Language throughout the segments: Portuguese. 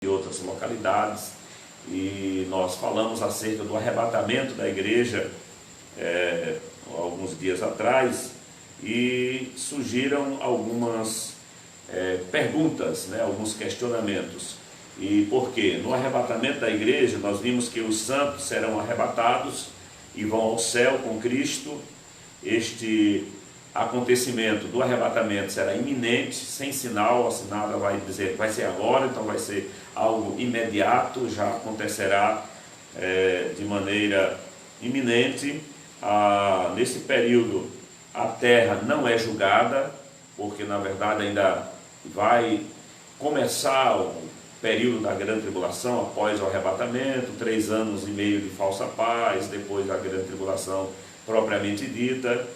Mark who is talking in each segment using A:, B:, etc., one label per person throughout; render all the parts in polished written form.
A: e outras localidades, e nós falamos acerca do arrebatamento da igreja alguns dias atrás, e surgiram algumas perguntas, alguns questionamentos. E por quê? No arrebatamento da igreja nós vimos que os santos serão arrebatados e vão ao céu com Cristo. Este acontecimento do arrebatamento será iminente, sem sinal, assinada vai dizer que vai ser agora, então vai ser algo imediato, já acontecerá de maneira iminente. Nesse período a terra não é julgada, porque na verdade ainda vai começar o período da grande tribulação após o arrebatamento, 3 anos e meio de falsa paz, depois da grande tribulação propriamente dita.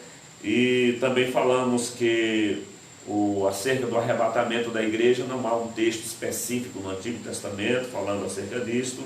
A: E também falamos que acerca do arrebatamento da igreja não há um texto específico no Antigo Testamento falando acerca disto.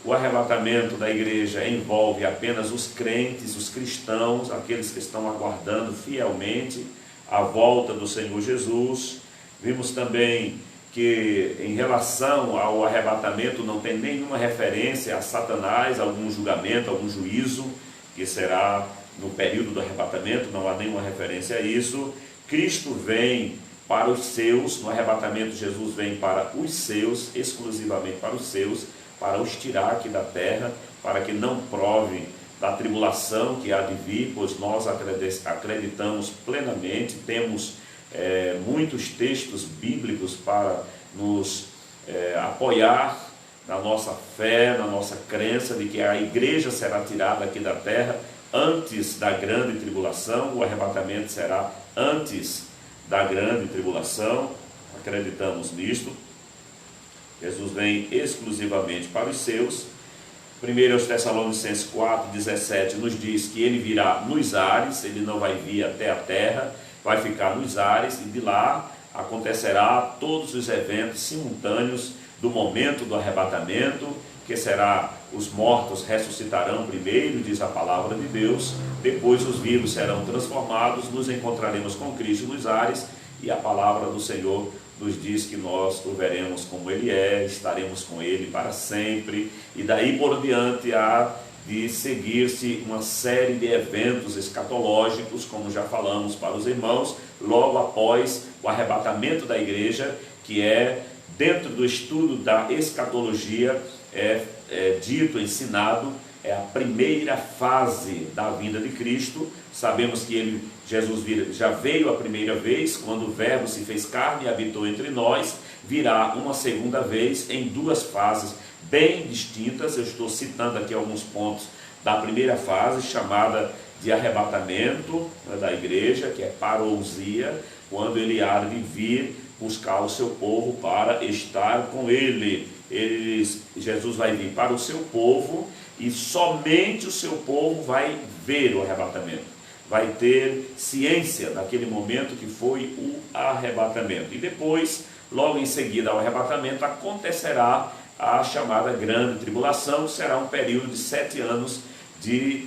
A: O arrebatamento da igreja envolve apenas os crentes, os cristãos, aqueles que estão aguardando fielmente a volta do Senhor Jesus. Vimos também que em relação ao arrebatamento não tem nenhuma referência a Satanás, algum julgamento, algum juízo que será no período do arrebatamento, não há nenhuma referência a isso. Cristo vem para os seus, no arrebatamento Jesus vem para os seus, exclusivamente para os seus, para os tirar aqui da terra, para que não prove da tribulação que há de vir, pois nós acreditamos plenamente, temos muitos textos bíblicos para nos apoiar na nossa fé, na nossa crença de que a igreja será tirada aqui da terra antes da grande tribulação. O arrebatamento será antes da grande tribulação, acreditamos nisto. Jesus vem exclusivamente para os seus. 1 Tessalonicenses 4,17 nos diz que ele virá nos ares, ele não vai vir até a terra, vai ficar nos ares, e de lá acontecerá todos os eventos simultâneos do momento do arrebatamento, que será: os mortos ressuscitarão primeiro, diz a palavra de Deus, depois os vivos serão transformados, nos encontraremos com Cristo nos ares, e a palavra do Senhor nos diz que nós o veremos como Ele é, estaremos com Ele para sempre, e daí por diante há de seguir-se uma série de eventos escatológicos, como já falamos para os irmãos, logo após o arrebatamento da igreja, que dentro do estudo da escatologia, dito, ensinado, é a primeira fase da vinda de Cristo. Sabemos que Jesus já veio a primeira vez, quando o Verbo se fez carne e habitou entre nós. Virá uma segunda vez em 2 fases bem distintas. Eu estou citando aqui alguns pontos da primeira fase, chamada de arrebatamento da igreja, que é parousia, quando ele há de vir buscar o seu povo para estar com ele. Jesus vai vir para o seu povo, e somente o seu povo vai ver o arrebatamento, vai ter ciência daquele momento que foi o arrebatamento. E depois, logo em seguida ao arrebatamento, acontecerá a chamada grande tribulação. Será um período de 7 anos de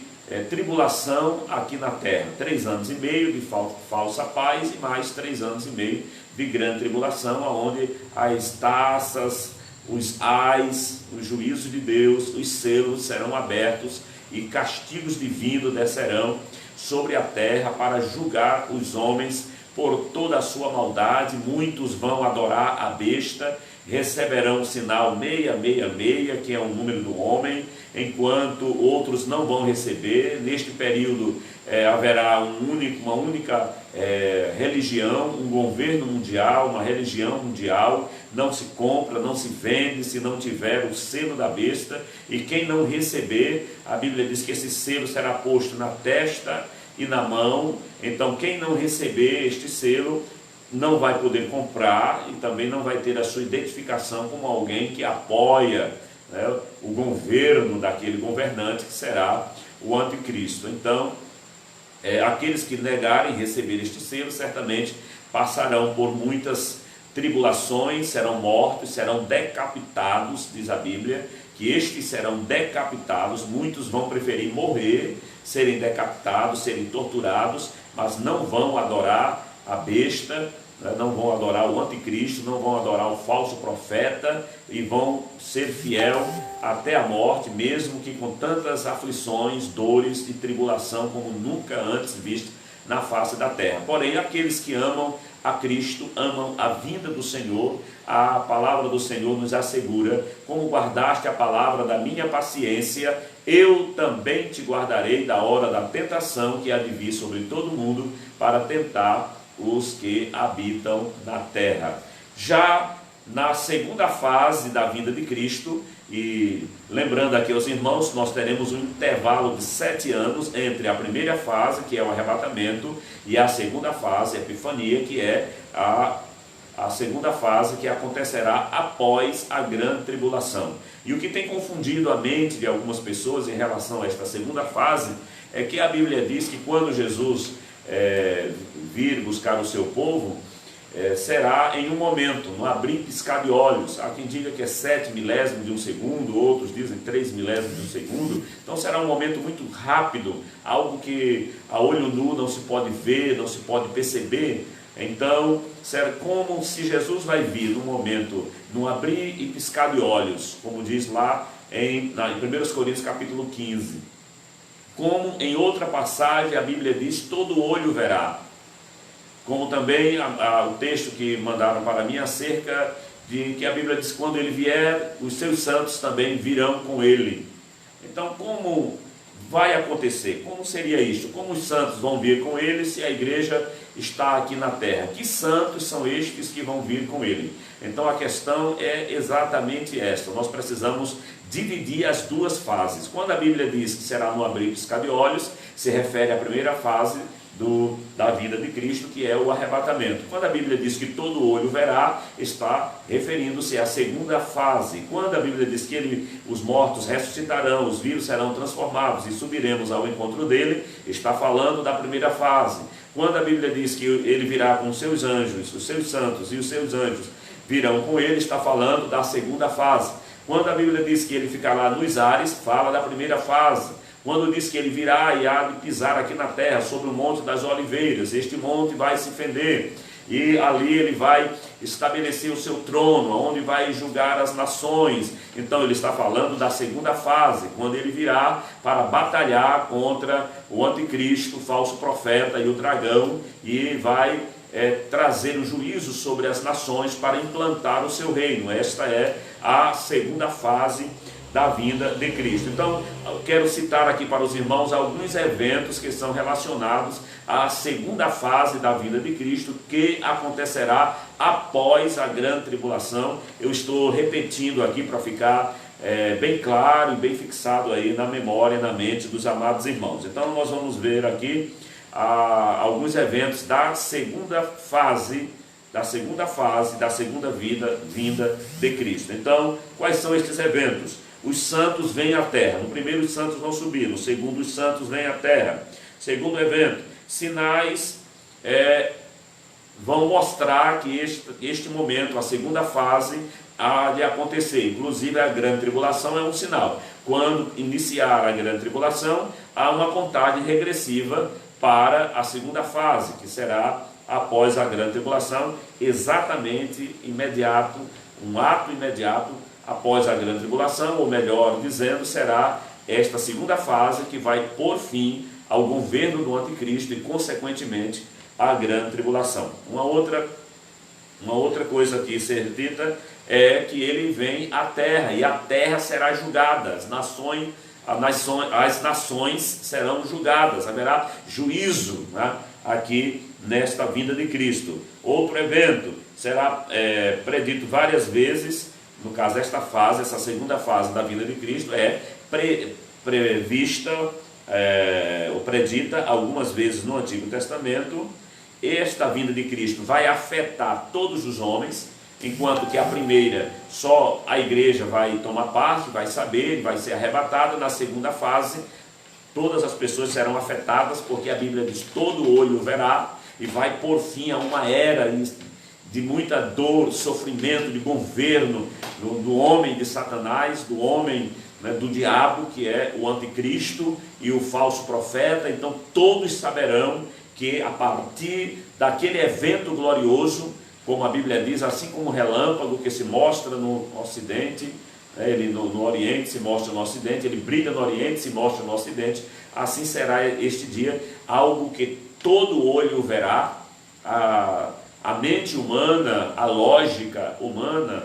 A: tribulação aqui na terra, 3 anos e meio de falsa paz, e mais 3 anos e meio de grande tribulação, onde as taças, os ais, o juízo de Deus, os selos serão abertos, e castigos divinos descerão sobre a terra para julgar os homens por toda a sua maldade. Muitos vão adorar a besta, receberão o sinal 666, que é o número do homem, enquanto outros não vão receber. Neste período haverá uma única religião, um governo mundial, uma religião mundial. Não se compra, não se vende, se não tiver o selo da besta. E quem não receber, a Bíblia diz que esse selo será posto na testa e na mão. Então quem não receber este selo não vai poder comprar, e também não vai ter a sua identificação como alguém que apoia o governo daquele governante, que será o anticristo. Então, aqueles que negarem receber este selo certamente passarão por muitas tribulações, serão mortos, serão decapitados. Diz a Bíblia que estes serão decapitados. Muitos vão preferir morrer, serem decapitados, serem torturados, mas não vão adorar a besta, né, não vão adorar o anticristo, não vão adorar o falso profeta e vão ser fiel até a morte, mesmo que com tantas aflições, dores e tribulação como nunca antes visto na face da terra. Porém, aqueles que amam a Cristo, amam a vinda do Senhor, a palavra do Senhor nos assegura: como guardaste a palavra da minha paciência, eu também te guardarei da hora da tentação que há de vir sobre todo mundo para tentar os que habitam na terra. Já na segunda fase da vinda de Cristo, e lembrando aqui aos irmãos, nós teremos um intervalo de 7 anos entre a primeira fase, que é o arrebatamento, e a segunda fase, a epifania, que é a segunda fase que acontecerá após a grande tribulação. E o que tem confundido a mente de algumas pessoas em relação a esta segunda fase é que a Bíblia diz que quando Jesus vir buscar o seu povo, será em um momento, no abrir e piscar de olhos. Há quem diga que é 7 milésimos de um segundo, outros dizem 3 milésimos de um segundo. Então será um momento muito rápido, algo que a olho nu não se pode ver, não se pode perceber. Então será como se Jesus vai vir num momento, no abrir e piscar de olhos, como diz lá em 1 Coríntios capítulo 15. Como em outra passagem a Bíblia diz: todo olho verá. Como também o texto que mandaram para mim acerca de que a Bíblia diz: quando ele vier, os seus santos também virão com ele. Então, como vai acontecer? Como seria isto? Como os santos vão vir com ele se a igreja está aqui na terra? Que santos são estes que vão vir com ele? Então a questão é exatamente esta: nós precisamos dividir as duas fases. Quando a Bíblia diz que será no abrir e piscar de olhos, se refere à primeira fase da vida de Cristo, que é o arrebatamento. Quando a Bíblia diz que todo olho verá, está referindo-se à segunda fase. Quando a Bíblia diz que os mortos ressuscitarão, os vivos serão transformados e subiremos ao encontro dele, está falando da primeira fase. Quando a Bíblia diz que ele virá com os seus anjos, os seus santos e os seus anjos virão com ele, está falando da segunda fase. Quando a Bíblia diz que ele ficará nos ares, fala da primeira fase. Quando diz que ele virá e há de pisar aqui na terra, sobre o Monte das Oliveiras, este monte vai se fender, e ali ele vai estabelecer o seu trono, onde vai julgar as nações. Então ele está falando da segunda fase, quando ele virá para batalhar contra o anticristo, o falso profeta e o dragão, e vai trazer o juízo sobre as nações para implantar o seu reino. Esta é a segunda fase da vinda de Cristo. Então, eu quero citar aqui para os irmãos alguns eventos que são relacionados à segunda fase da vinda de Cristo, que acontecerá após a grande tribulação. Eu estou repetindo aqui para ficar bem claro e bem fixado aí na memória, na mente dos amados irmãos. Então, nós vamos ver aqui alguns eventos da segunda fase da segunda vinda de Cristo. Então, quais são estes eventos? Os santos vêm à terra. No primeiro, os santos vão subir. No segundo, os santos vêm à terra. Segundo evento, sinais vão mostrar que este momento, a segunda fase, há de acontecer. Inclusive, a grande tribulação é um sinal. Quando iniciar a grande tribulação, há uma contagem regressiva para a segunda fase, que será após a grande tribulação, exatamente imediato, um ato imediato após a grande tribulação, ou melhor dizendo, será esta segunda fase que vai pôr fim ao governo do anticristo e, consequentemente, à grande tribulação. Uma outra coisa aqui ser dita é que ele vem à terra, e a terra será julgada, as nações serão julgadas, haverá juízo, né, aqui nesta vinda de Cristo. Outro evento será predito várias vezes. No caso, essa segunda fase da vinda de Cristo é prevista ou predita algumas vezes no Antigo Testamento. Esta vinda de Cristo vai afetar todos os homens, enquanto que a primeira, só a igreja vai tomar parte, vai saber, vai ser arrebatada. Na segunda fase, todas as pessoas serão afetadas, porque a Bíblia diz: todo olho verá, e vai pôr fim a uma era de muita dor, sofrimento, de governo do homem de Satanás, do homem, né, do diabo, que é o anticristo e o falso profeta. Então todos saberão que a partir daquele evento glorioso como a Bíblia diz, assim como o relâmpago que se mostra no Ocidente, ele no Oriente se mostra no Ocidente, ele brilha no Oriente, se mostra no Ocidente, assim será este dia, algo que todo olho verá. A mente humana, a lógica humana,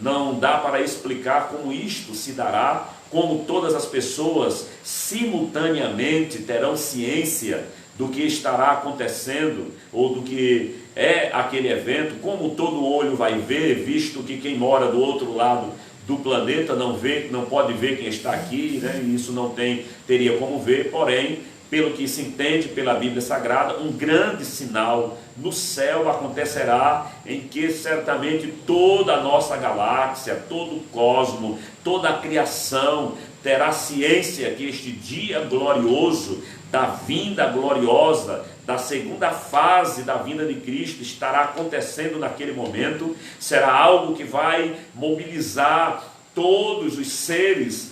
A: não dá para explicar como isto se dará, como todas as pessoas simultaneamente terão ciência do que estará acontecendo, ou do que é aquele evento, como todo olho vai ver, visto que quem mora do outro lado do planeta não vê, não pode ver quem está aqui, né? E isso não teria como ver, porém, pelo que se entende pela Bíblia Sagrada, um grande sinal no céu acontecerá, em que certamente toda a nossa galáxia, todo o cosmo, toda a criação terá ciência que este dia glorioso, da vinda gloriosa, da segunda fase da vinda de Cristo, estará acontecendo naquele momento. Será algo que vai mobilizar todos os seres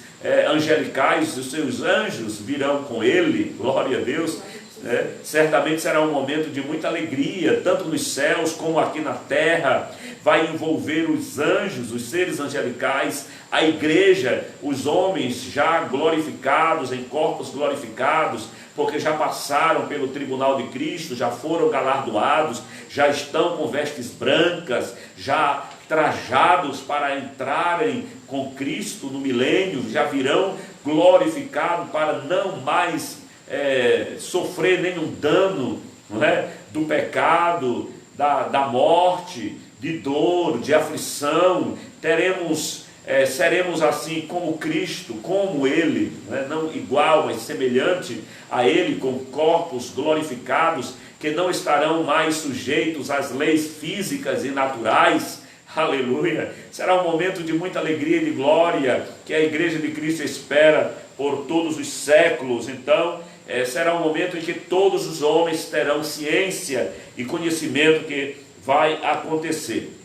A: angelicais, os seus anjos virão com ele, glória a Deus. Certamente será um momento de muita alegria, tanto nos céus como aqui na terra. Vai envolver os anjos, os seres angelicais, a igreja, os homens já glorificados, em corpos glorificados, porque já passaram pelo tribunal de Cristo, já foram galardoados, já estão com vestes brancas, já trajados para entrarem com Cristo no milênio, já virão glorificados para não mais sofrer nenhum dano, não é? Do pecado, da morte, de dor, de aflição. Seremos assim como Cristo, como Ele, né? Não igual, mas semelhante a Ele, com corpos glorificados, que não estarão mais sujeitos às leis físicas e naturais. Aleluia! Será um momento de muita alegria e de glória, que a igreja de Cristo espera por todos os séculos. Então, será um momento em que todos os homens terão ciência e conhecimento que vai acontecer.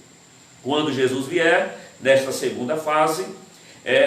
A: Quando Jesus vier, nesta segunda fase,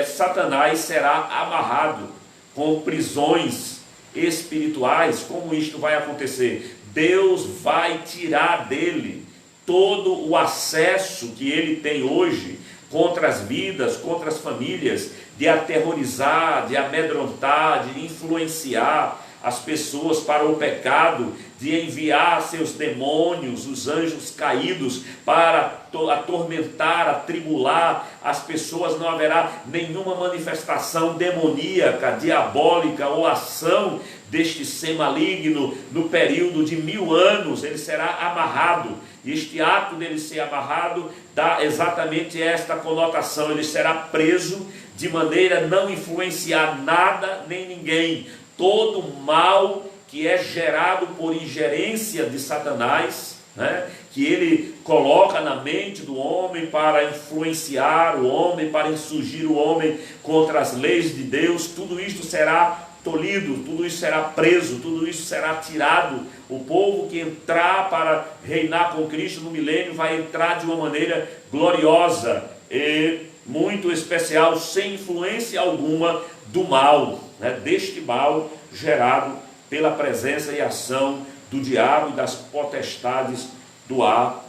A: Satanás será amarrado com prisões espirituais. Como isto vai acontecer? Deus vai tirar dele todo o acesso que ele tem hoje contra as vidas, contra as famílias, de aterrorizar, de amedrontar, de influenciar as pessoas para o pecado, de enviar seus demônios, os anjos caídos, para atormentar, atribular as pessoas. Não haverá nenhuma manifestação demoníaca, diabólica ou ação deste ser maligno no período de 1000 anos. Ele será amarrado, e este ato dele ser amarrado dá exatamente esta conotação: ele será preso de maneira a não influenciar nada nem ninguém. Todo mal que é gerado por ingerência de Satanás, né, que ele coloca na mente do homem para influenciar o homem, para insurgir o homem contra as leis de Deus, tudo isto será tolhido, tudo isso será preso, tudo isso será tirado. O povo que entrar para reinar com Cristo no milênio vai entrar de uma maneira gloriosa e muito especial, sem influência alguma do mal, né, deste mal gerado pela presença e ação do diabo e das potestades do ar.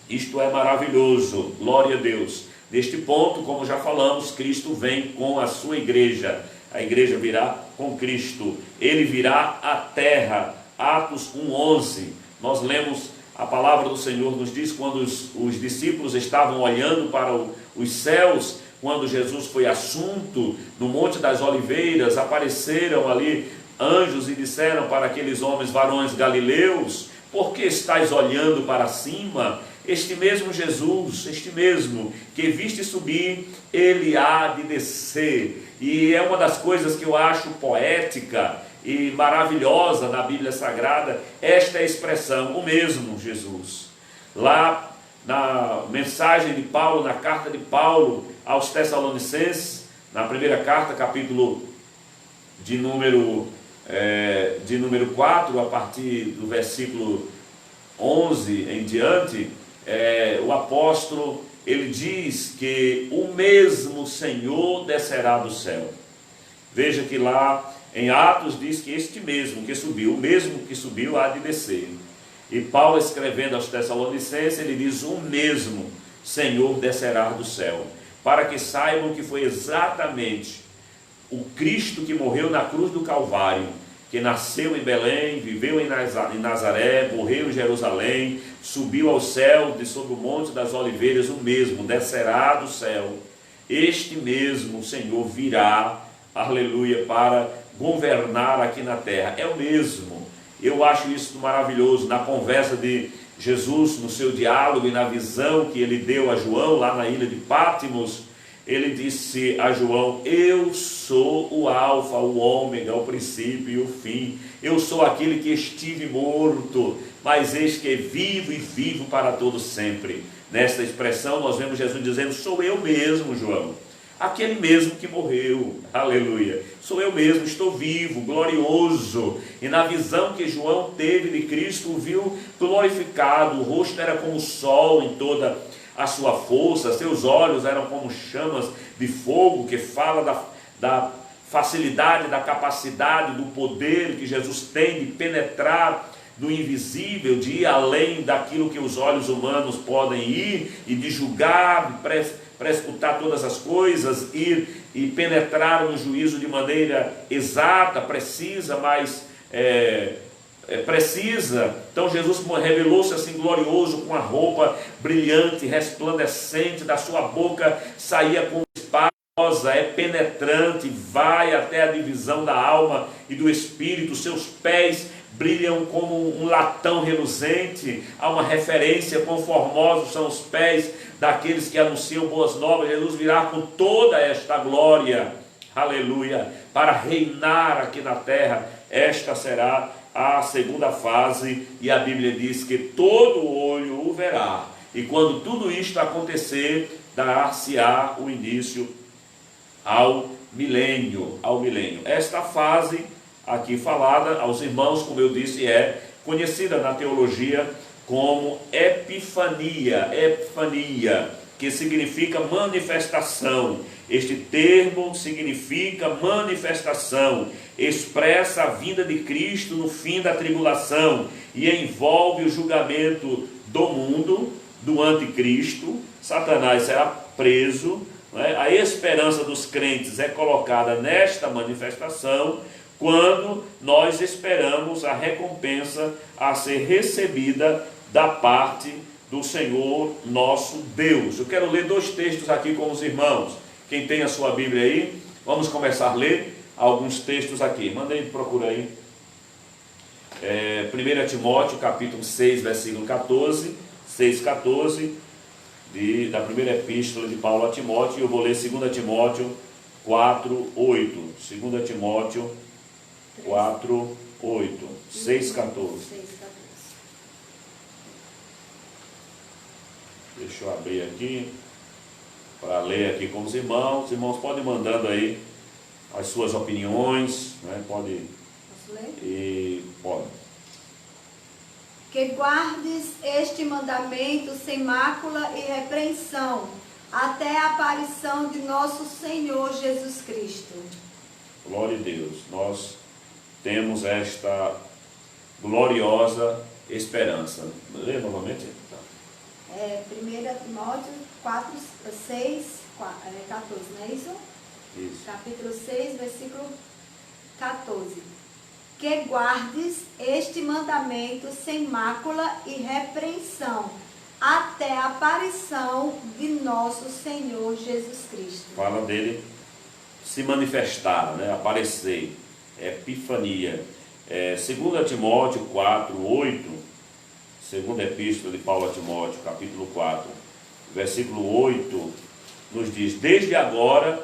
A: Isto é maravilhoso, glória a Deus. Neste ponto, como já falamos, Cristo vem com a sua igreja. A igreja virá com Cristo, ele virá à terra. Atos 1:11, nós lemos, a palavra do Senhor nos diz, quando os discípulos estavam olhando para os céus, quando Jesus foi assunto no Monte das Oliveiras, apareceram ali anjos e disseram para aqueles homens, varões galileus: por que estáis olhando para cima? Este mesmo Jesus, este mesmo que viste subir, ele há de descer. E é uma das coisas que eu acho poética e maravilhosa na Bíblia Sagrada, esta expressão, o mesmo Jesus. Lá na mensagem de Paulo, na carta de Paulo aos Tessalonicenses, na primeira carta, capítulo de número 4, a partir do versículo 11 em diante, o apóstolo, ele diz que o mesmo Senhor descerá do céu. Veja que lá em Atos diz que este mesmo que subiu, o mesmo que subiu há de descer. E Paulo, escrevendo aos Tessalonicenses, ele diz: o mesmo Senhor descerá do céu, para que saibam que foi exatamente o Cristo que morreu na cruz do Calvário, que nasceu em Belém, viveu em Nazaré, morreu em Jerusalém, subiu ao céu de sobre o Monte das Oliveiras, o mesmo descerá do céu. Este mesmo Senhor virá, aleluia, para governar aqui na terra. É o mesmo. Eu acho isso maravilhoso. Na conversa de Jesus, no seu diálogo e na visão que ele deu a João lá na ilha de Pátimos, ele disse a João: eu sou o alfa, o ômega, o princípio e o fim. Eu sou aquele que estive morto, mas eis que vivo e vivo para todos sempre. Nesta expressão nós vemos Jesus dizendo: sou eu mesmo, João, aquele mesmo que morreu, aleluia. Sou eu mesmo, estou vivo, glorioso. E na visão que João teve de Cristo, o viu glorificado. O rosto era como o sol em toda a sua força, seus olhos eram como chamas de fogo, que fala da facilidade, da capacidade, do poder que Jesus tem de penetrar do invisível, de ir além daquilo que os olhos humanos podem ir, e de julgar, para escutar todas as coisas, ir e penetrar no juízo de maneira exata, precisa, mas precisa. Então Jesus revelou-se assim glorioso, com a roupa brilhante, resplandecente, da sua boca saía com espada, é penetrante, vai até a divisão da alma e do espírito. Seus pés brilham como um latão reluzente. Há uma referência: conformosos são os pés daqueles que anunciam boas novas. Jesus virá com toda esta glória, aleluia, para reinar aqui na terra. Esta será a segunda fase, e a Bíblia diz que todo olho o verá. E quando tudo isto acontecer, dar-se-á o início ao milênio, Esta fase aqui falada aos irmãos, como eu disse, é conhecida na teologia como epifania, que significa manifestação. Este termo significa manifestação, expressa a vinda de Cristo no fim da tribulação e envolve o julgamento do mundo, do anticristo. Satanás será preso, né? A esperança dos crentes é colocada nesta manifestação, quando nós esperamos a recompensa a ser recebida da parte do Senhor nosso Deus. Eu quero ler 2 textos aqui com os irmãos. Quem tem a sua Bíblia aí, vamos começar a ler alguns textos aqui. Manda aí, procura aí. 1 Timóteo, capítulo 6, versículo 14, 6,14, da primeira epístola de Paulo a Timóteo. E eu vou ler 2 Timóteo 4, 8. 2 Timóteo 4, 8, 6,14. Deixa eu abrir aqui para ler aqui com os irmãos. Os irmãos podem ir mandando aí as suas opiniões, né? Pode. Posso ler? E pode.
B: Que guardes este mandamento sem mácula e repreensão, até a aparição de nosso Senhor Jesus Cristo.
A: Glória a Deus. Nós temos esta gloriosa esperança. Lê novamente.
B: 1 Timóteo 4, 6, 14, não é isso?
A: Isso.
B: Capítulo 6, versículo 14. Que guardes este mandamento sem mácula e repreensão, até a aparição de nosso Senhor Jesus Cristo.
A: Fala dele se manifestar, né? Aparecer, epifania. 2 Timóteo 4, 8, segunda epístola de Paulo a Timóteo, capítulo 4, versículo 8, nos diz: desde agora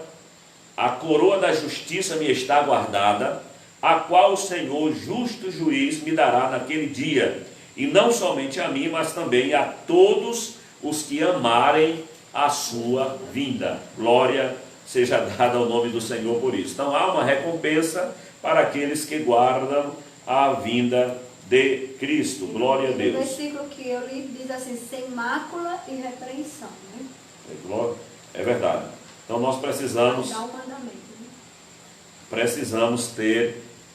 A: a coroa da justiça me está guardada, a qual o Senhor, justo juiz, me dará naquele dia, e não somente a mim, mas também a todos os que amarem a sua vinda. Glória seja dada ao nome do Senhor por isso. Então há uma recompensa para aqueles que guardam a vinda de Cristo. Glória a Deus.
B: O versículo que eu li diz assim: sem mácula e repreensão, né?
A: É verdade. Então nós precisamos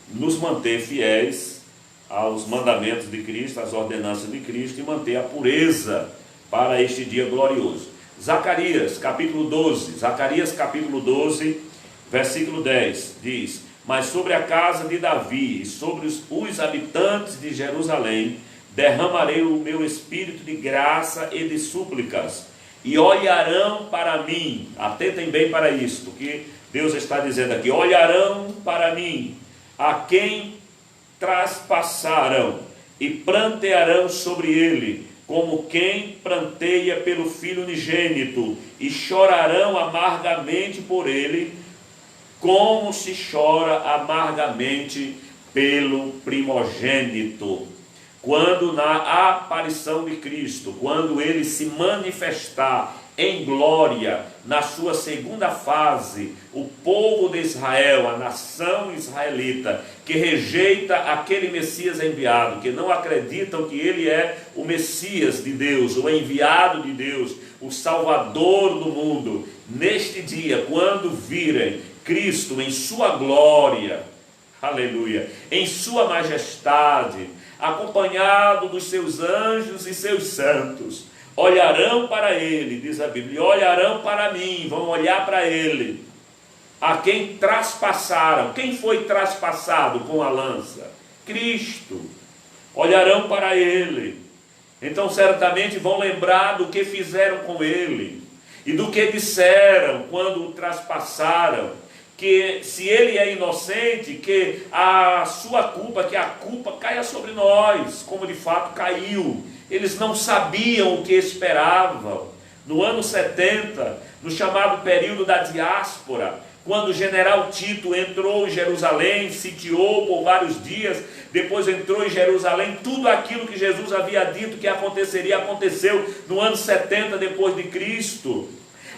A: nos manter fiéis aos mandamentos de Cristo, às ordenanças de Cristo, e manter a pureza para este dia glorioso. Zacarias capítulo 12, versículo 10, diz: mas sobre a casa de Davi e sobre os habitantes de Jerusalém derramarei o meu espírito de graça e de súplicas, e olharão para mim. Atentem bem para isto que Deus está dizendo aqui: olharão para mim, a quem traspassaram, e prantearão sobre ele, como quem pranteia pelo filho unigênito, e chorarão amargamente por ele, como se chora amargamente pelo primogênito. Quando na aparição de Cristo, quando ele se manifestar em glória, na sua segunda fase, o povo de Israel, a nação israelita, que rejeita aquele Messias enviado, que não acreditam que ele é o Messias de Deus, o enviado de Deus, o Salvador do mundo, neste dia, quando virem Cristo em sua glória, aleluia, em sua majestade, acompanhado dos seus anjos e seus santos, olharão para ele, diz a Bíblia, olharão para mim, vão olhar para ele, a quem traspassaram. Quem foi traspassado com a lança? Cristo. Olharão para ele, então certamente vão lembrar do que fizeram com ele, e do que disseram quando o traspassaram, que se ele é inocente, que a sua culpa, que a culpa caia sobre nós, como de fato caiu. Eles não sabiam o que esperavam. No ano 70, no chamado período da diáspora, quando o general Tito entrou em Jerusalém, sitiou por vários dias, depois entrou em Jerusalém, tudo aquilo que Jesus havia dito que aconteceria, aconteceu no ano 70 depois de Cristo.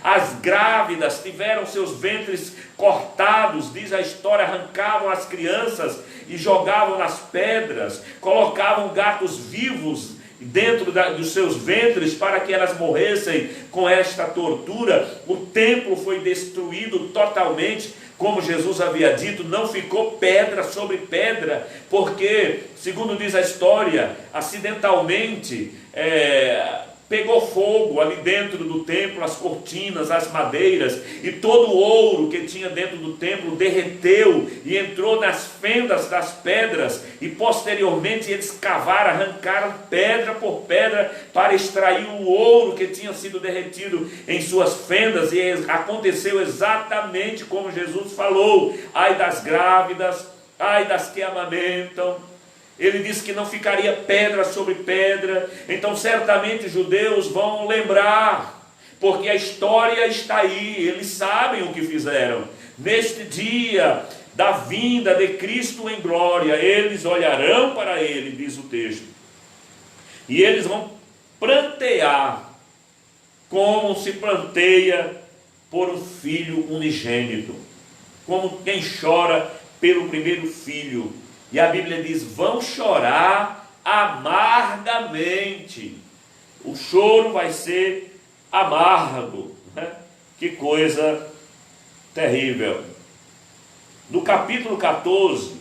A: As grávidas tiveram seus ventres cortados, diz a história, arrancavam as crianças e jogavam nas pedras, colocavam gatos vivos dentro dos seus ventres para que elas morressem com esta tortura. O templo foi destruído totalmente, como Jesus havia dito, não ficou pedra sobre pedra, porque, segundo diz a história, acidentalmente pegou fogo ali dentro do templo, as cortinas, as madeiras, e todo o ouro que tinha dentro do templo derreteu e entrou nas fendas das pedras, e posteriormente eles cavaram, arrancaram pedra por pedra para extrair o ouro que tinha sido derretido em suas fendas, e aconteceu exatamente como Jesus falou: ai das grávidas, ai das que amamentam. Ele disse que não ficaria pedra sobre pedra. Então certamente os judeus vão lembrar, porque a história está aí, eles sabem o que fizeram. Neste dia da vinda de Cristo em glória, eles olharão para ele, diz o texto, e eles vão prantear, como se planteia por um filho unigênito, como quem chora pelo primeiro filho. E a Bíblia diz: vão chorar amargamente. O choro vai ser amargo, né? Que coisa terrível. No capítulo 14,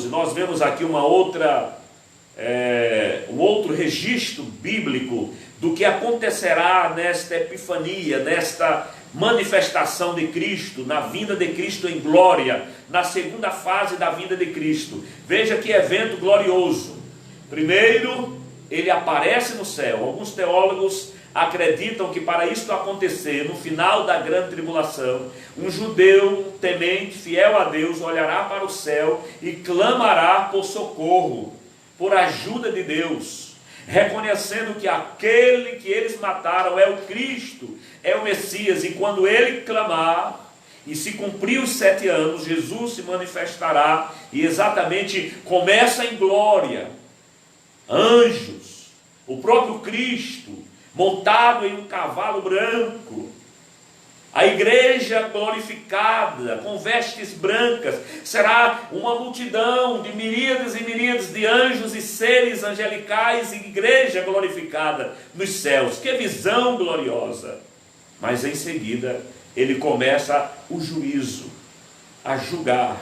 A: nós vemos aqui um outro registro bíblico do que acontecerá nesta epifania, nesta manifestação de Cristo, na vinda de Cristo em glória, na segunda fase da vinda de Cristo. Veja que evento glorioso. Primeiro, ele aparece no céu. Alguns teólogos acreditam que para isto acontecer, no final da grande tribulação, um judeu temente, fiel a Deus, olhará para o céu e clamará por socorro, por ajuda de Deus, reconhecendo que aquele que eles mataram é o Cristo, é o Messias, e quando ele clamar e se cumprir os 7 anos, Jesus se manifestará, e exatamente começa em glória, anjos, o próprio Cristo montado em um cavalo branco, a igreja glorificada, com vestes brancas, será uma multidão de miríades e miríades de anjos e seres angelicais, e igreja glorificada nos céus. Que visão gloriosa! Mas em seguida, ele começa o juízo. a julgar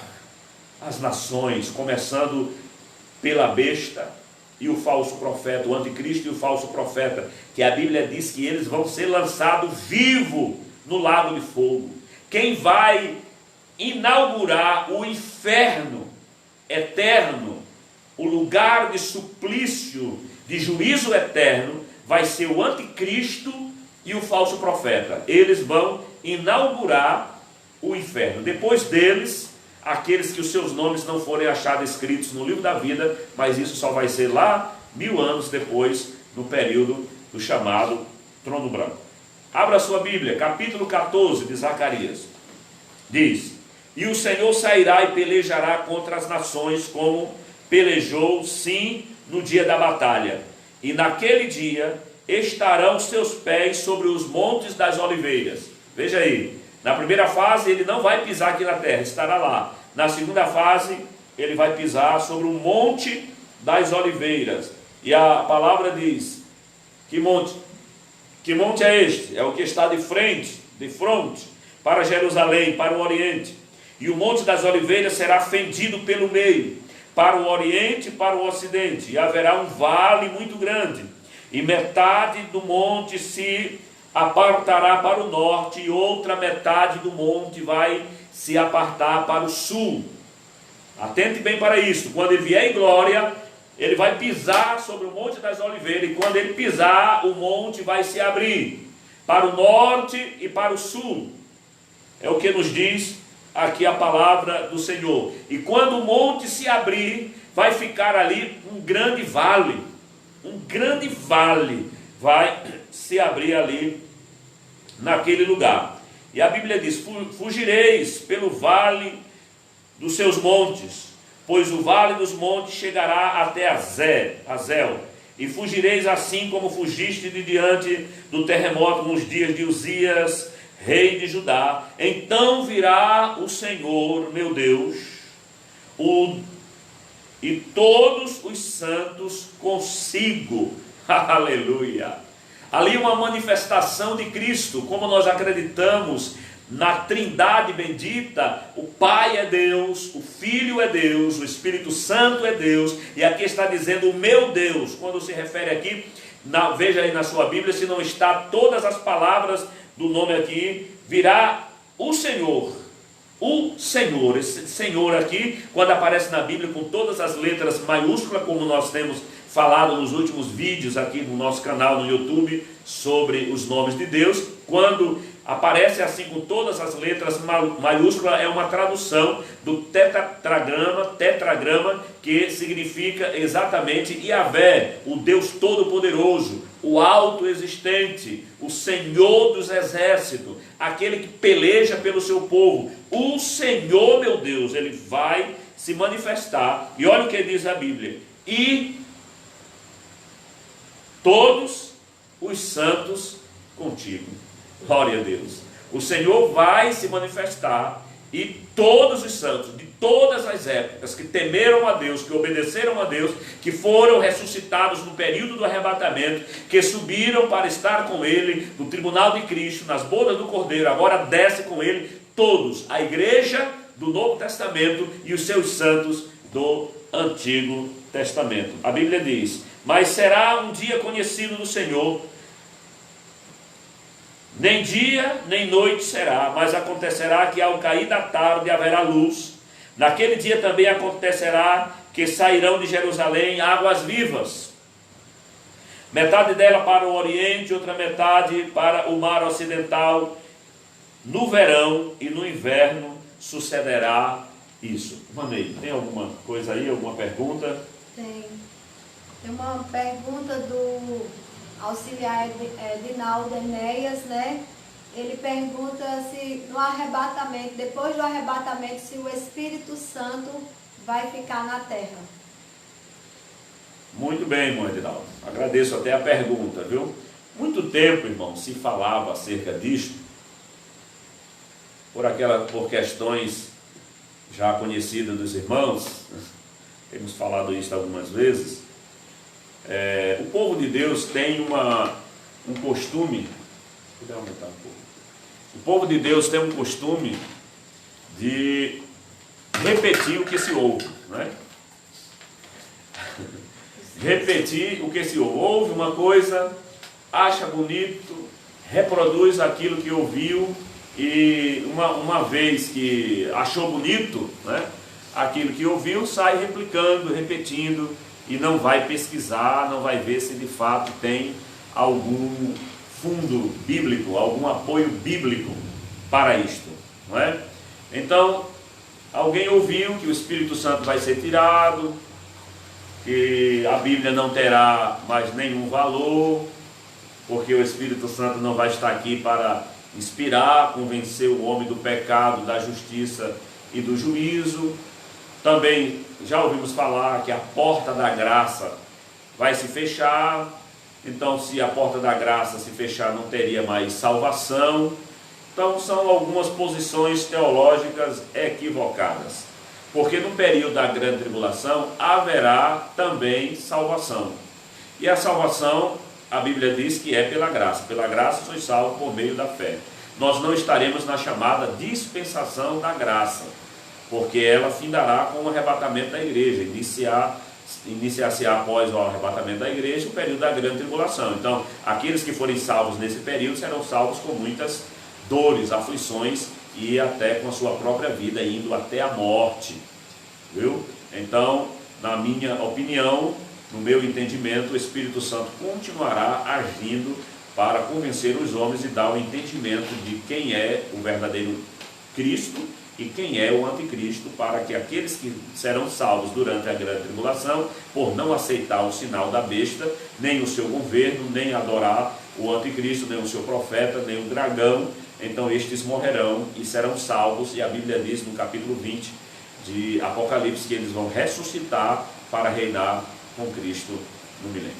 A: as nações, começando pela besta e o falso profeta, o anticristo e o falso profeta, que a Bíblia diz que eles vão ser lançados vivos no lago de fogo. Quem vai inaugurar o inferno eterno, o lugar de suplício, de juízo eterno, vai ser o anticristo e o falso profeta. Eles vão inaugurar o inferno. Depois deles, aqueles que os seus nomes não forem achados escritos no livro da vida, mas isso só vai ser lá 1000 anos depois, no período do chamado trono branco. Abra sua Bíblia, capítulo 14 de Zacarias. Diz: e o Senhor sairá e pelejará contra as nações, como pelejou, sim, no dia da batalha. E naquele dia estarão seus pés sobre os montes das oliveiras. Veja aí, na primeira fase ele não vai pisar aqui na terra, estará lá. Na segunda fase ele vai pisar sobre o monte das oliveiras. E a palavra diz: que monte? Que monte é este? É o que está de frente para Jerusalém, para o oriente. E o monte das oliveiras será fendido pelo meio, para o oriente e para o ocidente. E haverá um vale muito grande. E metade do monte se apartará para o norte, e outra metade do monte vai se apartar para o sul. Atente bem para isso. Quando ele vier em glória, ele vai pisar sobre o monte das oliveiras, e quando ele pisar, o monte vai se abrir para o norte e para o sul. É o que nos diz aqui a palavra do Senhor. E quando o monte se abrir, vai ficar ali um grande vale. Um grande vale vai se abrir ali naquele lugar. E a Bíblia diz: fugireis pelo vale dos seus montes, pois o vale dos montes chegará até Azel. E fugireis assim como fugiste de diante do terremoto nos dias de Uzias, rei de Judá. Então virá o Senhor, meu Deus, e todos os santos consigo. Aleluia! Ali uma manifestação de Cristo, como nós acreditamos na Trindade bendita. O Pai é Deus, o Filho é Deus, o Espírito Santo é Deus, e aqui está dizendo o meu Deus. Quando se refere aqui, veja aí na sua Bíblia se não está todas as palavras do nome aqui. Virá o Senhor, esse Senhor aqui, quando aparece na Bíblia com todas as letras maiúsculas, como nós temos falado nos últimos vídeos aqui no nosso canal no YouTube sobre os nomes de Deus, quando aparece assim com todas as letras maiúsculas, é uma tradução do tetragrama, que significa exatamente Yahvé, o Deus Todo-Poderoso, o Autoexistente, o Senhor dos Exércitos, aquele que peleja pelo seu povo. O Senhor, meu Deus, ele vai se manifestar. E olha o que diz a Bíblia: e todos os santos contigo. Glória a Deus. O Senhor vai se manifestar, e todos os santos de todas as épocas que temeram a Deus, que obedeceram a Deus, que foram ressuscitados no período do arrebatamento, que subiram para estar com Ele no tribunal de Cristo, nas bodas do Cordeiro, agora desce com Ele, todos, a igreja do Novo Testamento e os seus santos do Antigo Testamento. A Bíblia diz: mas será um dia conhecido do Senhor, nem dia nem noite será, mas acontecerá que ao cair da tarde haverá luz. Naquele dia também acontecerá que sairão de Jerusalém águas vivas, metade dela para o oriente, outra metade para o mar ocidental. No verão e no inverno sucederá isso. Manei, tem alguma coisa aí, alguma pergunta?
B: Tem uma pergunta do auxiliar Edinaldo Enéas, né? Ele pergunta se no arrebatamento, depois do arrebatamento, se o Espírito Santo vai ficar na terra.
A: Muito bem, irmão Edinaldo. Agradeço até a pergunta, viu? Muito tempo, irmão, se falava acerca disto, por questões já conhecidas dos irmãos. Temos falado isso algumas vezes. O povo de Deus tem um costume. Vou aumentar um pouco. O povo de Deus tem um costume de repetir o que se ouve, né? Repetir o que se ouve. Ouve uma coisa, acha bonito, reproduz aquilo que ouviu e uma vez que achou bonito, né, aquilo que ouviu, sai replicando, repetindo e não vai pesquisar, não vai ver se de fato tem algum fundo bíblico, algum apoio bíblico para isto, não é? Então, alguém ouviu que o Espírito Santo vai ser tirado, que a Bíblia não terá mais nenhum valor, porque o Espírito Santo não vai estar aqui para inspirar, convencer o homem do pecado, da justiça e do juízo. Também já ouvimos falar que a porta da graça vai se fechar. Então, se a porta da graça se fechar, não teria mais salvação. Então, são algumas posições teológicas equivocadas. Porque no período da grande tribulação haverá também salvação. E a salvação, a Bíblia diz que é pela graça. Pela graça sois salvos por meio da fé. Nós não estaremos na chamada dispensação da graça, porque ela findará com o arrebatamento da igreja. Iniciar-se após o arrebatamento da igreja o período da grande tribulação. Então, aqueles que forem salvos nesse período serão salvos com muitas dores, aflições e até com a sua própria vida, indo até a morte, viu? Então, na minha opinião, no meu entendimento, o Espírito Santo continuará agindo para convencer os homens e dar o entendimento de quem é o verdadeiro Cristo e quem é o anticristo, para que aqueles que serão salvos durante a grande tribulação, por não aceitar o sinal da besta, nem o seu governo, nem adorar o anticristo, nem o seu profeta, nem o dragão, então estes morrerão e serão salvos, e a Bíblia diz no capítulo 20 de Apocalipse que eles vão ressuscitar para reinar com Cristo no milênio.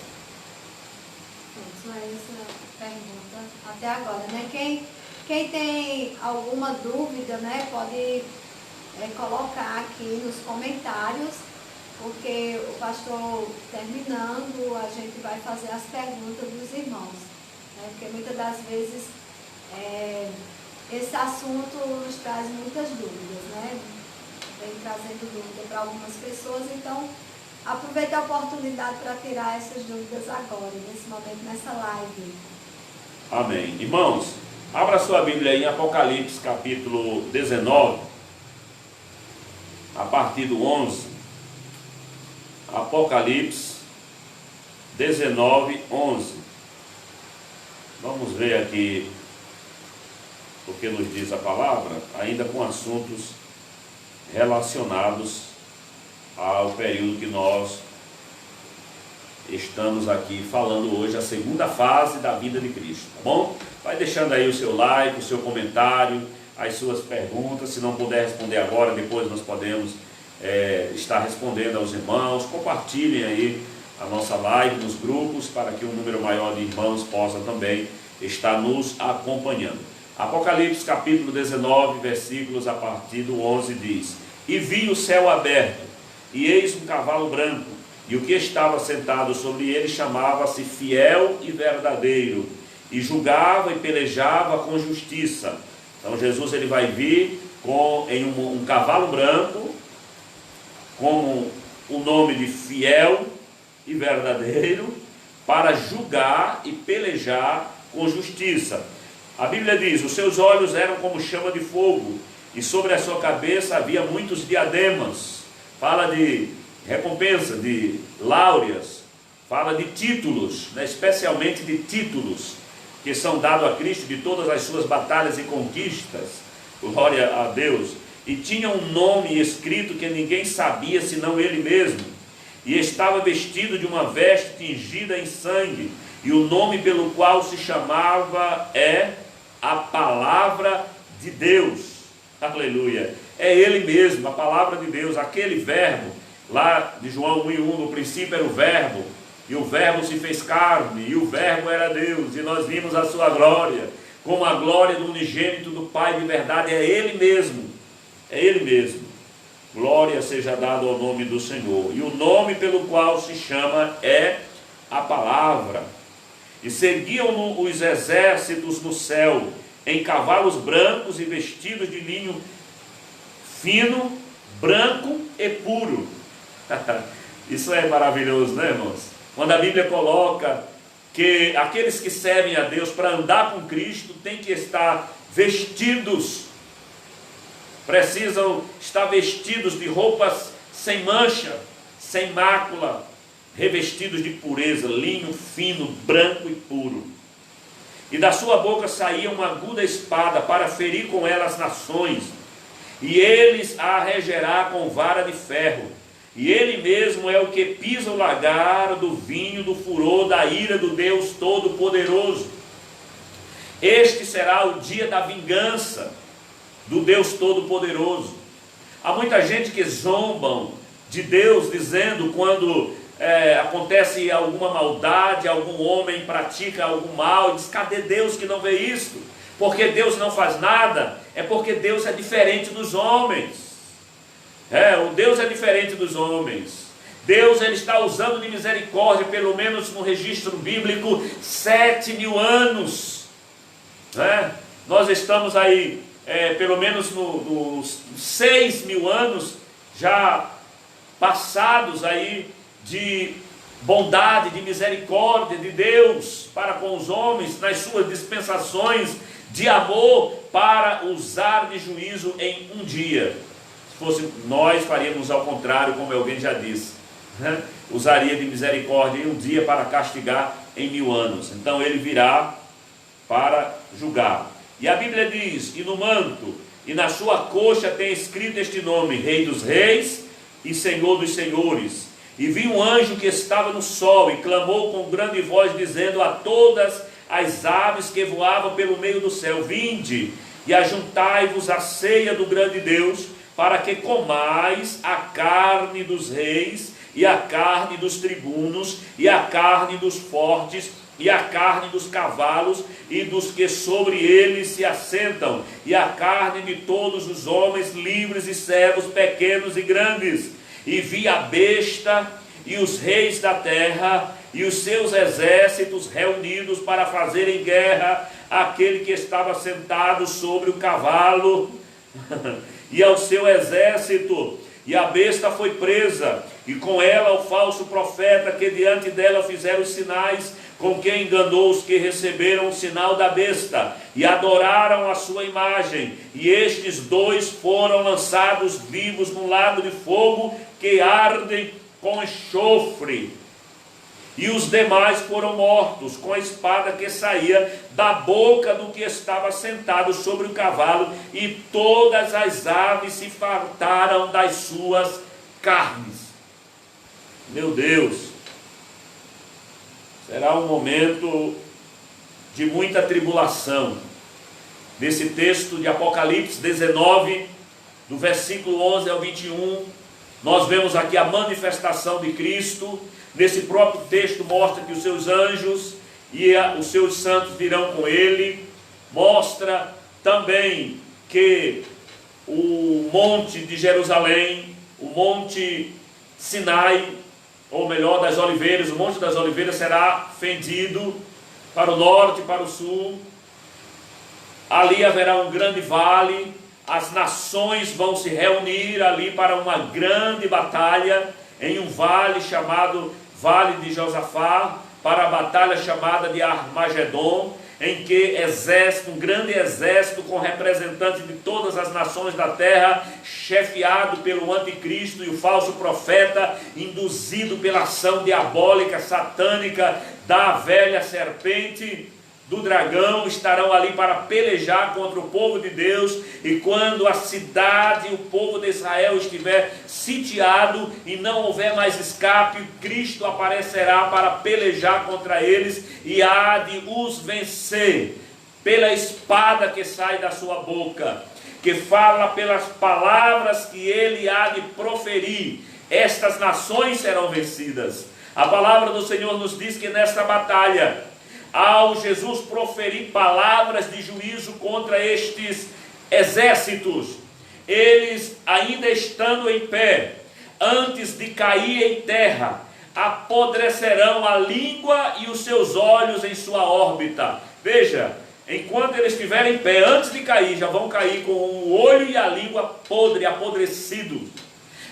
B: Então, é essa pergunta até agora, né? Quem tem alguma dúvida, né, pode colocar aqui nos comentários, porque o pastor terminando, a gente vai fazer as perguntas dos irmãos, né? Porque muitas das vezes esse assunto nos traz muitas dúvidas, né? Vem trazendo dúvida para algumas pessoas, então aproveite a oportunidade para tirar essas dúvidas agora, nesse momento, nessa live.
A: Amém. Irmãos, abra sua Bíblia aí em Apocalipse capítulo 19, a partir do 11. Apocalipse 19, 11. Vamos ver aqui o que nos diz a palavra, ainda com assuntos relacionados ao período que nós estamos aqui falando hoje, a segunda fase da vida de Cristo, tá bom? Vai deixando aí o seu like, o seu comentário, as suas perguntas. Se não puder responder agora, depois nós podemos estar respondendo aos irmãos. Compartilhem aí a nossa live nos grupos, para que um número maior de irmãos possa também estar nos acompanhando. Apocalipse capítulo 19, versículos a partir do 11 diz: E vi o céu aberto, e eis um cavalo branco, e o que estava sentado sobre ele chamava-se Fiel e Verdadeiro, e julgava e pelejava com justiça. Então Jesus ele vai vir em um cavalo branco, com o nome de Fiel e Verdadeiro, para julgar e pelejar com justiça. A Bíblia diz: os seus olhos eram como chama de fogo, e sobre a sua cabeça havia muitos diademas. Fala de recompensa, de láureas, fala de títulos, né? Especialmente de títulos que são dados a Cristo de todas as suas batalhas e conquistas. Glória a Deus. E tinha um nome escrito que ninguém sabia senão ele mesmo. E estava vestido de uma veste tingida em sangue, e o nome pelo qual se chamava é a Palavra de Deus. Aleluia. É ele mesmo, a Palavra de Deus, aquele verbo, lá de João 1:1, no princípio era o verbo, e o verbo se fez carne, e o verbo era Deus, e nós vimos a sua glória, como a glória do unigênito do Pai de verdade. É ele mesmo, é ele mesmo. Glória seja dada ao nome do Senhor. E o nome pelo qual se chama é a Palavra. E seguiam-no os exércitos no céu, em cavalos brancos e vestidos de linho fino, branco e puro. Isso é maravilhoso, né, irmãos? Quando a Bíblia coloca que aqueles que servem a Deus para andar com Cristo têm que estar vestidos, precisam estar vestidos de roupas sem mancha, sem mácula, revestidos de pureza, linho fino, branco e puro. E da sua boca saía uma aguda espada para ferir com ela as nações, e eles a regerá com vara de ferro. E ele mesmo é o que pisa o lagar do vinho do furor da ira do Deus Todo-Poderoso. Este será o dia da vingança do Deus Todo-Poderoso. Há muita gente que zombam de Deus, dizendo quando acontece alguma maldade, algum homem pratica algum mal, e diz: cadê Deus que não vê isso? Porque Deus não faz nada? É porque Deus é diferente dos homens. O Deus é diferente dos homens. Deus, ele está usando de misericórdia, pelo menos no registro bíblico, 7.000 anos. Nós estamos aí, pelo menos nos 6.000 anos já passados aí de bondade, de misericórdia de Deus para com os homens, nas suas dispensações de amor, para usar de juízo em um dia. Se fosse nós, faríamos ao contrário, como alguém já disse, usaria de misericórdia em um dia para castigar em 1000 anos. Então ele virá para julgar. E a Bíblia diz: e no manto e na sua coxa tem escrito este nome: Rei dos Reis e Senhor dos Senhores. E vi um anjo que estava no sol e clamou com grande voz, dizendo a todas as aves que voavam pelo meio do céu: vinde e ajuntai-vos à ceia do grande Deus, para que comais a carne dos reis, e a carne dos tribunos, e a carne dos fortes, e a carne dos cavalos, e dos que sobre eles se assentam, e a carne de todos os homens, livres e servos, pequenos e grandes. E vi a besta e os reis da terra e os seus exércitos reunidos para fazerem guerra àquele que estava sentado sobre o cavalo e ao seu exército. E a besta foi presa, e com ela o falso profeta, que diante dela fizeram os sinais, com que enganou os que receberam o sinal da besta e adoraram a sua imagem. E estes dois foram lançados vivos no lago de fogo que arde com enxofre. E os demais foram mortos com a espada que saía da boca do que estava sentado sobre o cavalo, e todas as aves se fartaram das suas carnes. Meu Deus! Será um momento de muita tribulação. Nesse texto de Apocalipse 19, do versículo 11 ao 21, nós vemos aqui a manifestação de Cristo. Nesse próprio texto mostra que os seus anjos e os seus santos virão com ele. Mostra também que o monte de Jerusalém, o monte Sinai, ou melhor, das oliveiras, o monte das oliveiras será fendido para o norte e para o sul. Ali haverá um grande vale, as nações vão se reunir ali para uma grande batalha, em um vale chamado Vale de Josafá, para a batalha chamada de Armagedon, em que um grande exército com representantes de todas as nações da terra, chefiado pelo anticristo e o falso profeta, induzido pela ação diabólica, satânica da velha serpente, do dragão, estarão ali para pelejar contra o povo de Deus. E quando a cidade e o povo de Israel estiver sitiado e não houver mais escape, Cristo aparecerá para pelejar contra eles e há de os vencer pela espada que sai da sua boca, que fala pelas palavras que ele há de proferir. Estas nações serão vencidas. A palavra do Senhor nos diz que nesta batalha, ao Jesus proferir palavras de juízo contra estes exércitos, eles ainda estando em pé, antes de cair em terra, apodrecerão a língua e os seus olhos em sua órbita. Veja, enquanto eles estiverem em pé, antes de cair, já vão cair com o olho e a língua podre, apodrecidos.